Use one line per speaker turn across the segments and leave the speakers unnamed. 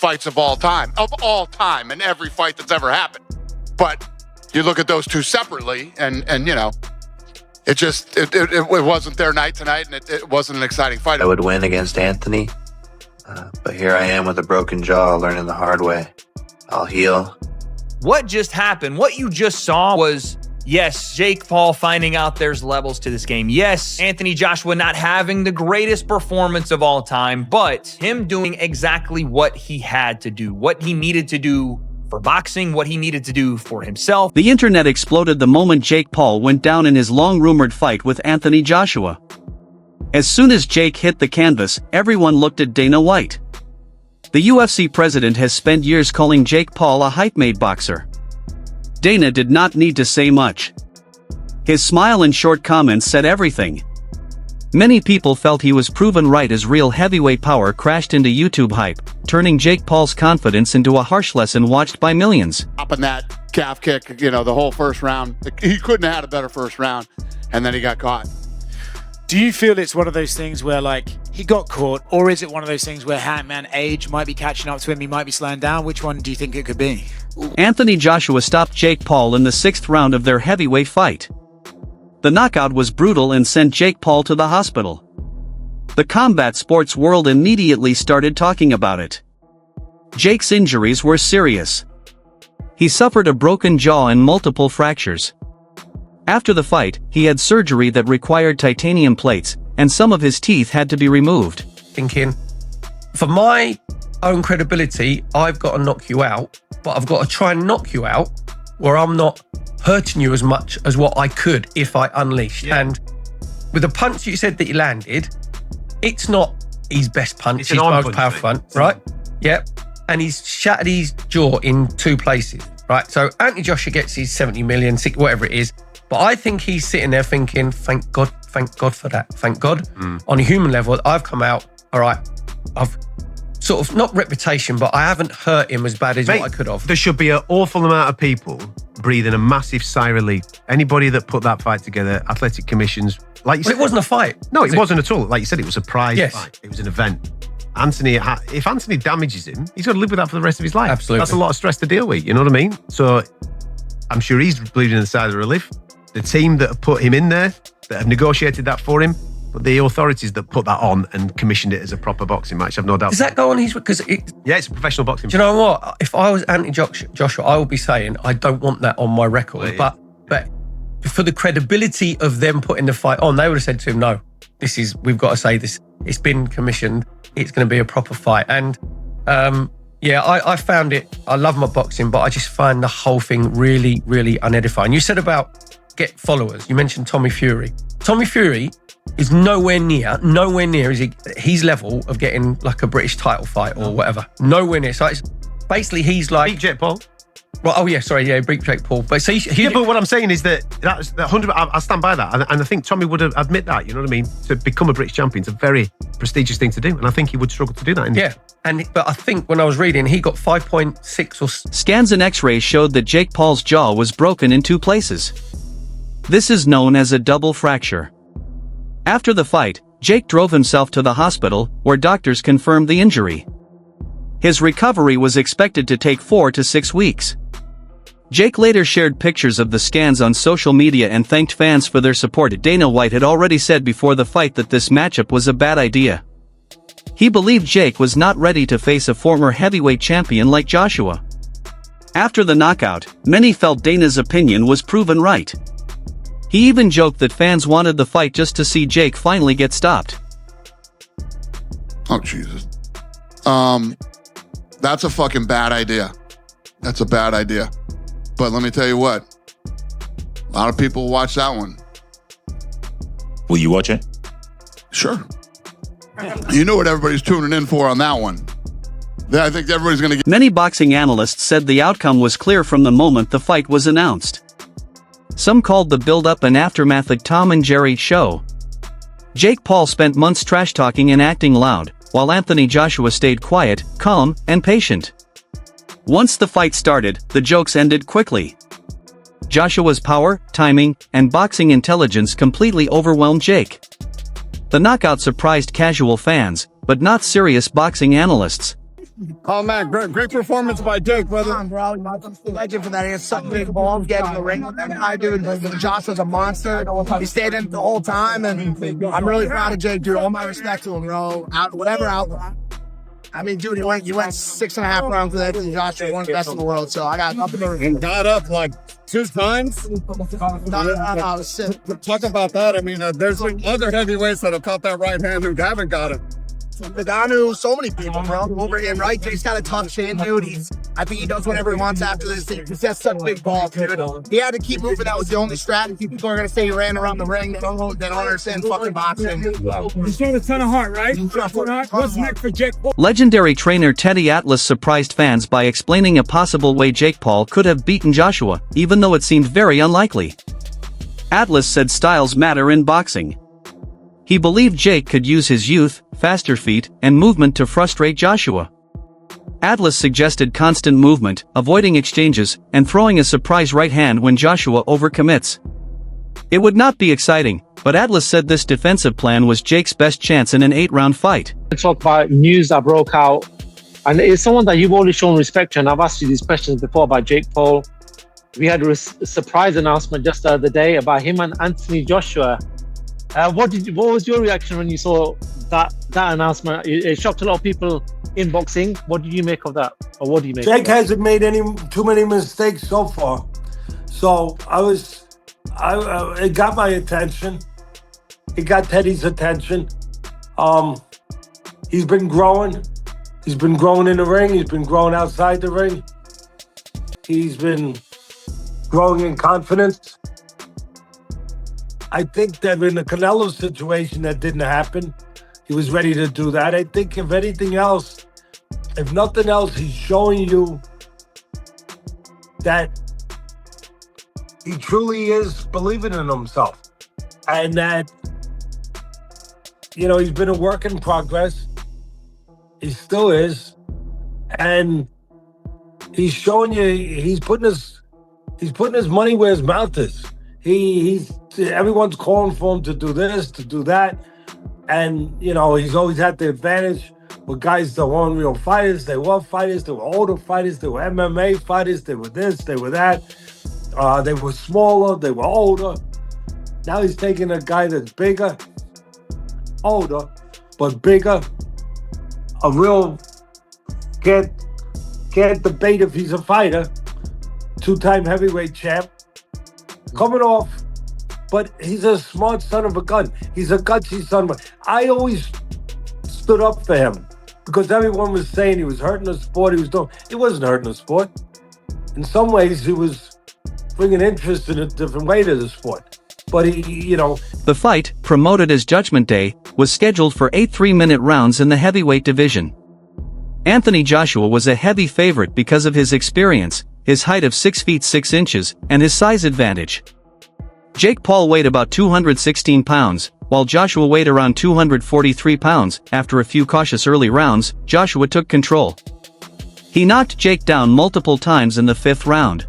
fights of all time, in every fight that's ever happened. But you look at those two separately, and you know, it wasn't their night tonight, and it wasn't an exciting fight.
I would win against Anthony, but here I am with a broken jaw, learning the hard way. I'll heal.
What just happened? What you just saw was, yes, Jake Paul finding out there's levels to this game. Yes, Anthony Joshua not having the greatest performance of all time, but him doing exactly what he had to do, what he needed to do for boxing, what he needed to do for himself.
The internet exploded the moment Jake Paul went down in his long-rumored fight with Anthony Joshua. As soon as Jake hit the canvas, everyone looked at Dana White. The UFC president has spent years calling Jake Paul a hype-made boxer. Dana did not need to say much. His smile and short comments said everything. Many people felt he was proven right as real heavyweight power crashed into YouTube hype, turning Jake Paul's confidence into a harsh lesson watched by millions.
Up in that calf kick, you know, the whole first round, he couldn't have had a better first round, and then he got caught.
Do you feel it's one of those things where, like, he got caught, or is it one of those things where Hangman age might be catching up to him, he might be slowing down? Which one do you think it could be?
Anthony Joshua stopped Jake Paul in the 6th round of their heavyweight fight. The knockout was brutal and sent Jake Paul to the hospital. The combat sports world immediately started talking about it. Jake's injuries were serious. He suffered a broken jaw and multiple fractures. After the fight, he had surgery that required titanium plates, and some of his teeth had to be removed.
Thinking, for my own credibility, I've got to knock you out, but I've got to try and knock you out where I'm not hurting you as much as what I could if I unleashed. Yeah. And with the punch you said that he landed, it's not his best punch, it's his most powerful punch, right? Yep. And he's shattered his jaw in 2 places, right? So Anthony Joshua gets his 70 million, whatever it is. But I think he's sitting there thinking, thank God for that. Thank God. On a human level, I've come out, all right, I've sort of, not reputation, but I haven't hurt him as bad as what I could have.
There should be an awful amount of people breathing a massive sigh of relief. Anybody that put that fight together, athletic commissions, like you said.
It wasn't a fight.
No, it wasn't at all. Like you said, it was a prize
Yes.
fight. It was an event. If Anthony damages him, he's got to live with that for the rest of his life.
Absolutely.
That's a lot of stress to deal with, you know what I mean? So I'm sure he's bleeding inside of relief. The team that have put him in there, that have negotiated that for him, but the authorities that put that on and commissioned it as a proper boxing match, I've no doubt.
Does that go on his...
Yeah, it's a professional boxing.
Do you know what? If I was Anthony Joshua, I would be saying, I don't want that on my record.
Well,
But for the credibility of them putting the fight on, they would have said to him, no, we've got to say this. It's been commissioned. It's going to be a proper fight. And I found it, I love my boxing, but I just find the whole thing really, really unedifying. You said about get followers. You mentioned Tommy Fury. Tommy Fury is nowhere near his level of getting like a British title fight or whatever. Nowhere near. So it's basically he's like...
Beat Jake Paul.
Well, beat Jake Paul. But so
but what I'm saying is that's 100. I stand by that, and I think Tommy would admit that. You know what I mean? To become a British champion is a very prestigious thing to do, and I think he would struggle to do that.
But I think when I was reading, he got 5.6 or...
Scans and x-rays showed that Jake Paul's jaw was broken in 2 places. This is known as a double fracture. After the fight, Jake drove himself to the hospital, where doctors confirmed the injury. His recovery was expected to take 4 to 6 weeks. Jake later shared pictures of the scans on social media and thanked fans for their support. Dana White had already said before the fight that this matchup was a bad idea. He believed Jake was not ready to face a former heavyweight champion like Joshua. After the knockout, many felt Dana's opinion was proven right. He even joked that fans wanted the fight just to see Jake finally get stopped.
Oh, Jesus. That's a fucking bad idea. That's a bad idea. But let me tell you what. A lot of people watch that one.
Will you watch it?
Sure. You know what everybody's tuning in for on that one. I think everybody's going to get...
Many boxing analysts said the outcome was clear from the moment the fight was announced. Some called the build-up and aftermath a Tom and Jerry show. Jake Paul spent months trash-talking and acting loud, while Anthony Joshua stayed quiet, calm, and patient. Once the fight started, the jokes ended quickly. Joshua's power, timing, and boxing intelligence completely overwhelmed Jake. The knockout surprised casual fans, but not serious boxing analysts.
Oh man, great performance by Jake, brother.
Come on, bro. Legend for that. He has such big balls getting in the ring with that guy, dude. Josh was a monster. He stayed in the whole time, and I'm really proud of Jake, dude. All my respect to him, bro. Whatever outlet. I mean, dude, he went 6.5 rounds with Anthony Joshua, one of the best in the world. So I got nothing to.
And got up like 2 times. Talk about that. I mean, there's like other heavyweights that have caught that right hand who haven't got it.
Nagano, so many people, bro, over him, right? Jake's got a tough chin, dude. I think he does whatever he wants after this. He's got such big balls, dude. He had to keep moving. That was the only strategy. People are going to say he ran around the ring. They don't understand fucking boxing.
He's showing a ton of heart, right? What's next for Jake Paul?
Legendary trainer Teddy Atlas surprised fans by explaining a possible way Jake Paul could have beaten Joshua, even though it seemed very unlikely. Atlas said styles matter in boxing. He believed Jake could use his youth, faster feet, and movement to frustrate Joshua. Atlas suggested constant movement, avoiding exchanges, and throwing a surprise right hand when Joshua overcommits. It would not be exciting, but Atlas said this defensive plan was Jake's best chance in an 8-round fight.
Talk about news that broke out, and it's someone that you've always shown respect to, and I've asked you these questions before about Jake Paul. We had a surprise announcement just the other day about him and Anthony Joshua. What was your reaction when you saw that announcement? It shocked a lot of people in boxing. What did you make of that, or what do you make?
Jake hasn't made too many mistakes so far, so it got my attention. It got Teddy's attention. He's been growing. He's been growing in the ring. He's been growing outside the ring. He's been growing in confidence. I think that in the Canelo situation, that didn't happen. He was ready to do that. I think if anything else, if nothing else, he's showing you that he truly is believing in himself. And that, he's been a work in progress. He still is. And he's showing you, he's putting his money where his mouth is. Everyone's calling for him to do this, to do that. And, he's always had the advantage with guys that weren't real fighters. They were fighters. They were older fighters. They were MMA fighters. They were this, they were that. They were smaller. They were older. Now he's taking a guy that's bigger, older, but bigger. A real, can't debate if he's a fighter. 2-time heavyweight champ. Coming off, but he's a smart son of a gun. He's a gutsy son of a... I always stood up for him because everyone was saying he was hurting the sport. He wasn't hurting the sport. In some ways, he was bringing interest in a different way to the sport. But
The fight, promoted as Judgment Day, was scheduled for 8 3-minute rounds in the heavyweight division. Anthony Joshua was a heavy favorite because of his experience, his height of 6 feet 6 inches, and his size advantage. Jake Paul weighed about 216 pounds, while Joshua weighed around 243 pounds. After a few cautious early rounds, Joshua took control. He knocked Jake down multiple times in the 5th round.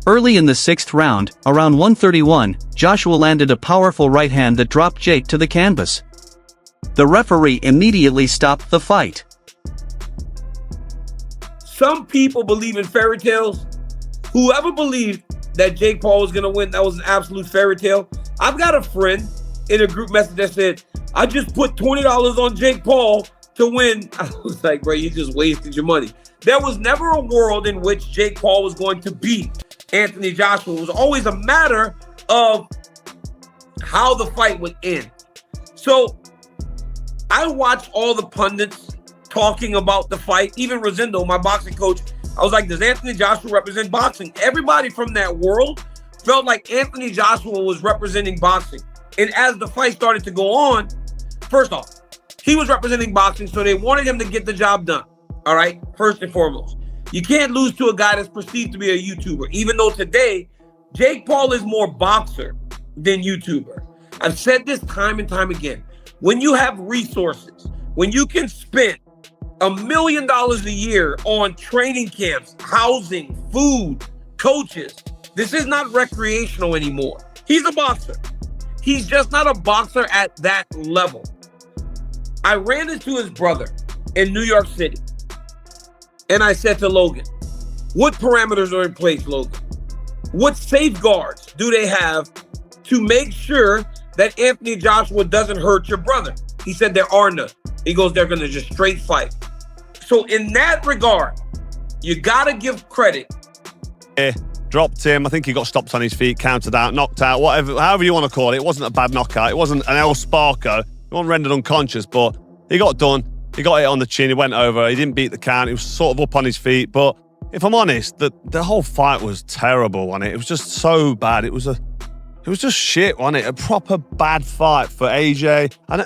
Early in the 6th round, around 131, Joshua landed a powerful right hand that dropped Jake to the canvas. The referee immediately stopped the fight.
Some people believe in fairy tales. Whoever believed that Jake Paul was going to win, that was an absolute fairy tale. I've got a friend in a group message that said, I just put $20 on Jake Paul to win. I was like, bro, you just wasted your money. There was never a world in which Jake Paul was going to beat Anthony Joshua. It was always a matter of how the fight would end. So I watched all the pundits talking about the fight. Even Rosendo, my boxing coach, I was like, does Anthony Joshua represent boxing? Everybody from that world felt like Anthony Joshua was representing boxing. And as the fight started to go on, first off, he was representing boxing, so they wanted him to get the job done. All right, first and foremost. You can't lose to a guy that's perceived to be a YouTuber, even though today, Jake Paul is more boxer than YouTuber. I've said this time and time again. When you have resources, when you can spend $1 million a year on training camps, housing, food, coaches, this is not recreational anymore. He's a boxer. He's just not a boxer at that level. I ran into his brother in New York City. and I said to Logan, what parameters are in place, Logan? What safeguards do they have to make sure that Anthony Joshua doesn't hurt your brother? He said there are none. He goes, they're going to just straight fight. So in that regard, you got to give credit.
Yeah, dropped him. I think he got stopped on his feet, counted out, knocked out, whatever, however you want to call it. It wasn't a bad knockout. It wasn't an El Sparko. He wasn't rendered unconscious, but he got done. He got it on the chin. He went over. He didn't beat the count. He was sort of up on his feet. But if I'm honest, the whole fight was terrible, wasn't it? It was just so bad. It was just shit, wasn't it? A proper bad fight for AJ. And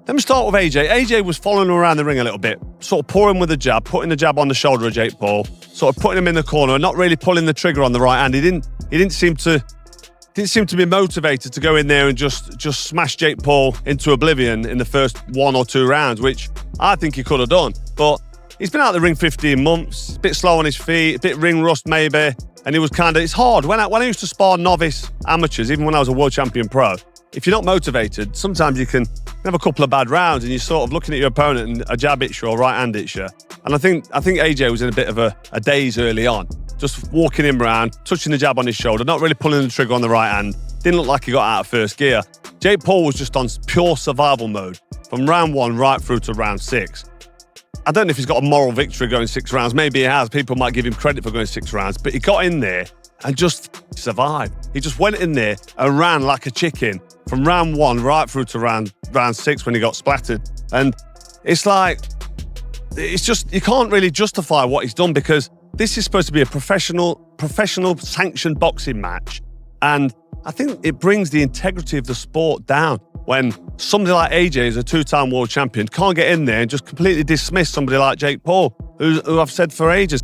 let me start with AJ. AJ was following him around the ring a little bit, sort of pouring with the jab, putting the jab on the shoulder of Jake Paul, sort of putting him in the corner and not really pulling the trigger on the right hand. He didn't seem to be motivated to go in there and just smash Jake Paul into oblivion in the first 1 or 2 rounds, which I think he could have done. But he's been out of the ring 15 months, a bit slow on his feet, a bit ring rust maybe, and it's hard. When I used to spar novice amateurs, even when I was a world champion pro, if you're not motivated, sometimes you can have a couple of bad rounds and you're sort of looking at your opponent and a jab hits you or right hand hits you. And I think AJ was in a bit of a daze early on, just walking him around, touching the jab on his shoulder, not really pulling the trigger on the right hand. Didn't look like he got out of first gear. Jake Paul was just on pure survival mode from round 1 right through to round 6. I don't know if he's got a moral victory going 6 rounds. Maybe he has. People might give him credit for going 6 rounds, but he got in there and just survived. He just went in there and ran like a chicken from round 1 right through to round 6 when he got splattered. And it's just, you can't really justify what he's done because this is supposed to be a professional sanctioned boxing match. And I think it brings the integrity of the sport down when somebody like AJ is a 2-time world champion, can't get in there and just completely dismiss somebody like Jake Paul, who I've said for ages